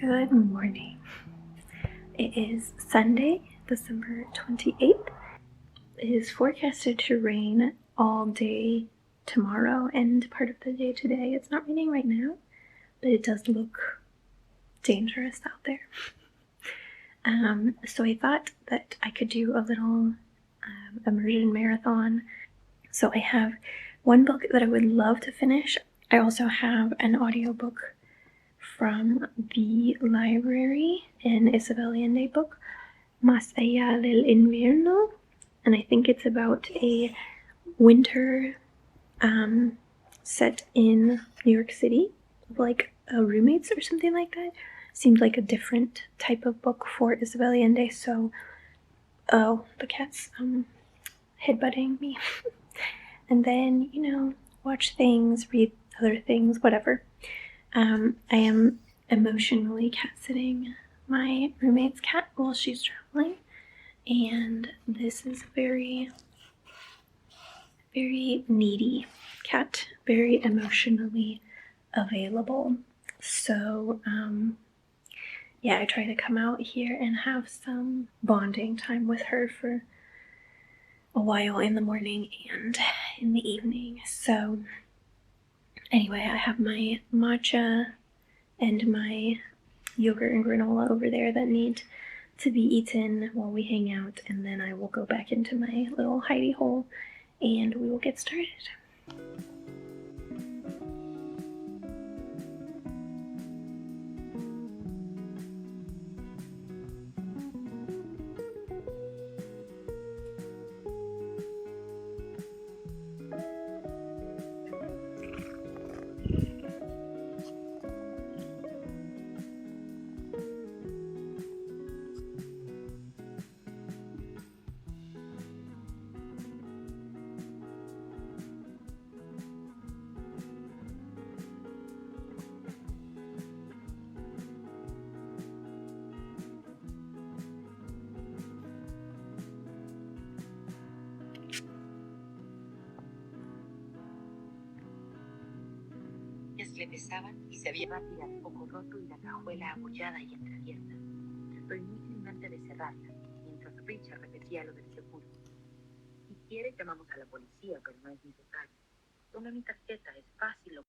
Good morning. It is Sunday, December 28th. It is forecasted to rain all day tomorrow and part of the day today. It's not raining right now, but it does look dangerous out there. So I thought that I could do a little immersion marathon. So I have one book that I would love to finish. I also have an audiobook from the library, an Isabel Allende book, Más allá del invierno, and I think it's about a winter set in New York City, like roommates or something like that. Seemed like a different type of book for Isabel Allende, so the cat's headbutting me. And then, watch things, read other things, whatever. I am emotionally cat sitting my roommate's cat while she's traveling, and this is a very, very needy cat, very emotionally available. So, I try to come out here and have some bonding time with her for a while in the morning and in the evening. So anyway, I have my matcha and my yogurt and granola over there that need to be eaten while we hang out, and then I will go back into my little hidey hole and we will get started. Le pesaban y se había rápida, poco roto y la cajuela apoyada y entreabierta. Trató inútilmente de cerrarla, mientras Richard repetía lo del seguro. Si quiere, llamamos a la policía, pero no es necesario. Toma mi tarjeta, es fácil.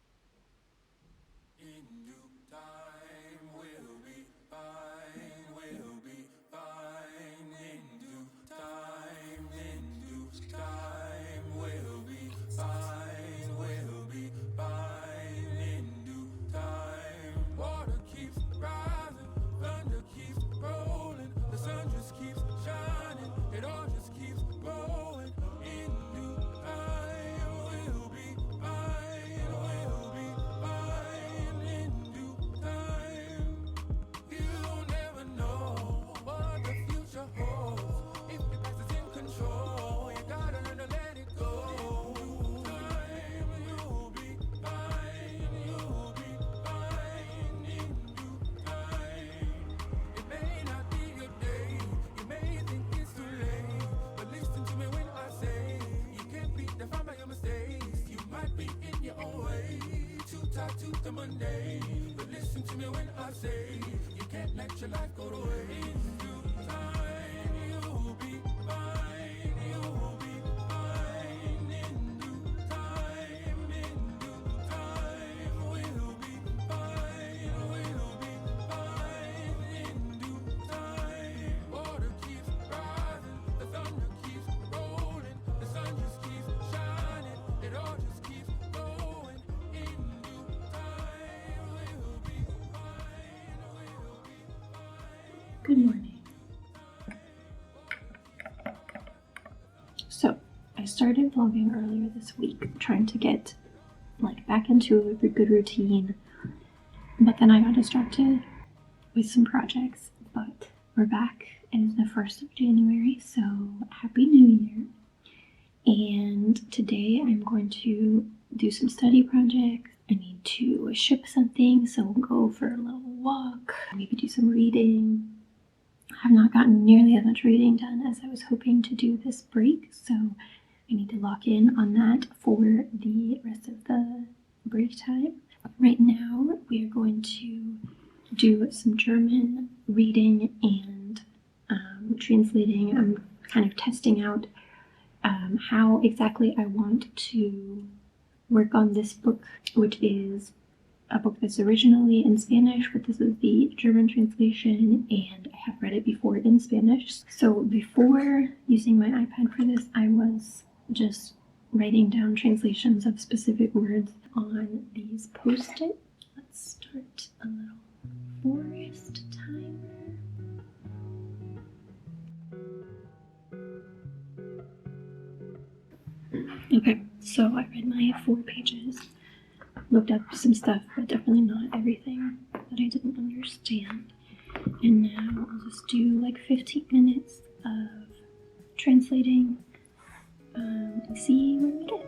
To the mundane, but listen to me when I say you can't let your life go to waste. In due time, you'll be fine. You'll be fine. In due time, we'll be fine. We'll be fine. In due time, water keeps rising, the thunder keeps rolling, the sun just keeps shining, it all just keeps going. Good morning. So, I started vlogging earlier this week, trying to get back into a good routine, but then I got distracted with some projects, but we're back. It is the 1st of January, so Happy New Year. And today I'm going to do some study projects. I need to ship something, so we'll go for a little walk, maybe do some reading. I have not gotten nearly as much reading done as I was hoping to do this break, so I need to lock in on that for the rest of the break time. Right now, we are going to do some German reading and translating. I'm kind of testing out how exactly I want to work on this book, which is a book that's originally in Spanish, but this is the German translation, and I have read it before in Spanish. So before using my iPad for this, I was just writing down translations of specific words on these post-it. Let's start a little forest timer. Okay, so I read my 4 pages, looked up some stuff, but definitely not everything that I didn't understand. And now I'll just do like 15 minutes of translating and see where we get.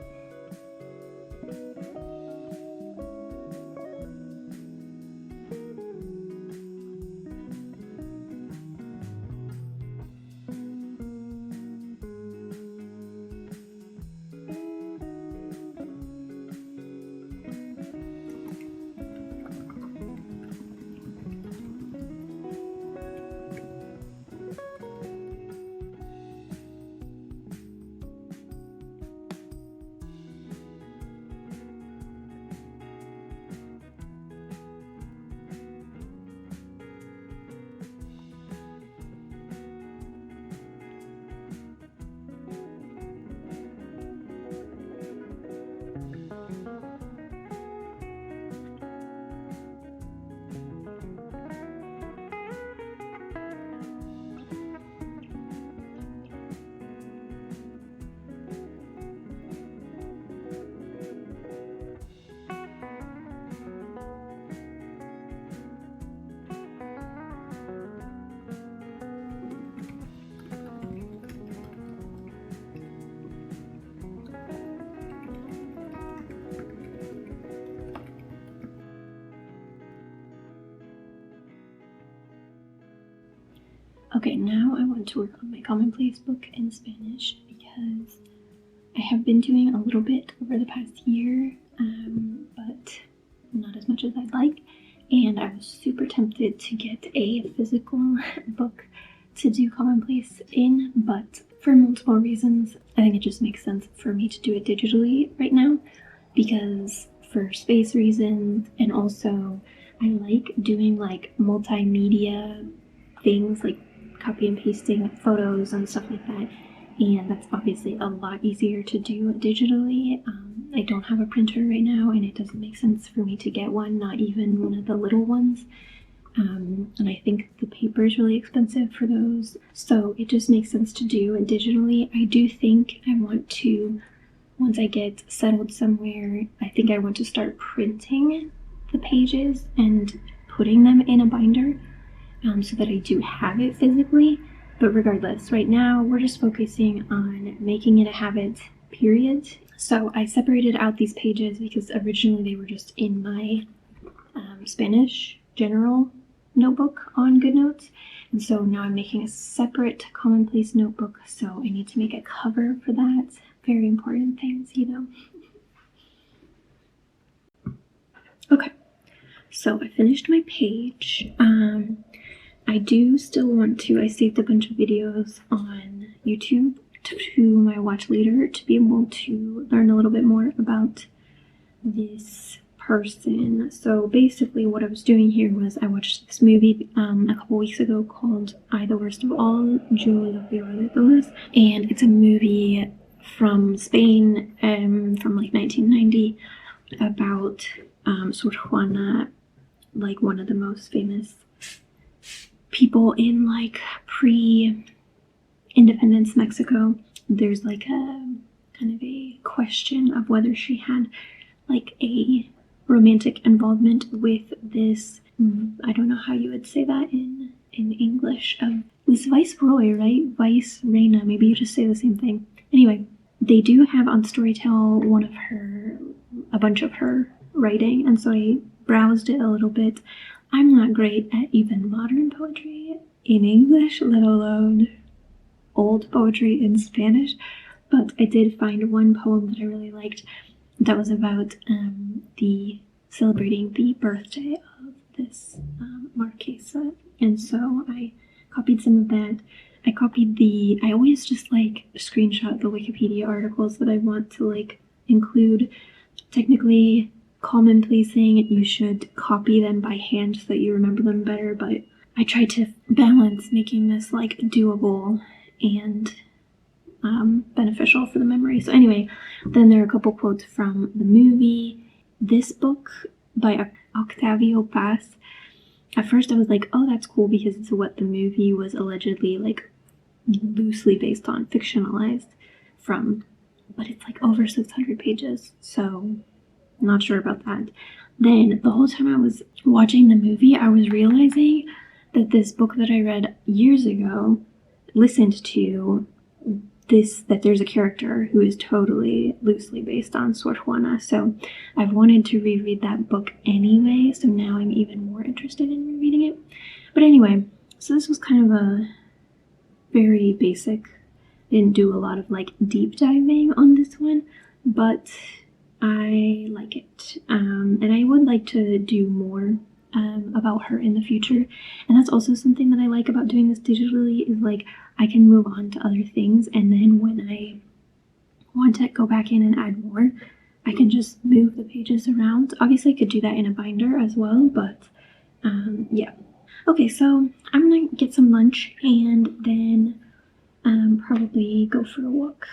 Okay, now I want to work on my commonplace book in Spanish because I have been doing a little bit over the past year, but not as much as I'd like. And I was super tempted to get a physical book to do commonplace in, but for multiple reasons, I think it just makes sense for me to do it digitally right now, because for space reasons, and also I like doing like multimedia things, like copy and pasting photos and stuff like that, and that's obviously a lot easier to do digitally. I don't have a printer right now, and it doesn't make sense for me to get one, not even one of the little ones, and I think the paper is really expensive for those, so it just makes sense to do it digitally. I do think I want to, once I get settled somewhere, I think I want to start printing the pages and putting them in a binder, so that I do have it physically. But regardless, right now we're just focusing on making it a habit, period. So I separated out these pages because originally they were just in my Spanish general notebook on GoodNotes, and so now I'm making a separate commonplace notebook, so I need to make a cover for that. Very important things, you know. Okay, so I finished my page. I do still want to, I saved a bunch of videos on YouTube to my watch later to be able to learn a little bit more about this person. So basically what I was doing here was I watched this movie a couple weeks ago called I the Worst of All, Yo lo peor de todos, and it's a movie from Spain from like 1990 about Sor Juana, like one of the most famous people in like pre-independence Mexico. There's like a kind of a question of whether she had like a romantic involvement with this, I don't know how you would say that in English, it was Viceroy, right? Vice Reina, maybe you just say the same thing. Anyway, they do have on Storytel a bunch of her writing, and so I browsed it a little bit. I'm not great at even modern poetry in English, let alone old poetry in Spanish, but I did find one poem that I really liked that was about celebrating the birthday of this Marquesa, and so I copied some of that. I always just like screenshot the Wikipedia articles that I want to like include. Technically, commonplacing, you should copy them by hand so that you remember them better, but I tried to balance making this like doable and beneficial for the memory. So anyway, then there are a couple quotes from the movie. This book by Octavio Paz, at first I was like, oh, that's cool because it's what the movie was allegedly like loosely based on, fictionalized from, but it's like over 600 pages, so I'm not sure about that. Then the whole time I was watching the movie, I was realizing that this book that I read years ago, listened to, that there's a character who is totally loosely based on Sor Juana. So I've wanted to reread that book anyway, so now I'm even more interested in rereading it. But anyway, so this was kind of a very basic, didn't do a lot of like deep diving on this one, but I like it. And I would like to do more about her in the future. And that's also something that I like about doing this digitally, is like I can move on to other things, and then when I want to go back in and add more, I can just move the pages around. Obviously I could do that in a binder as well, but yeah. Okay, so I'm gonna get some lunch and then probably go for a walk.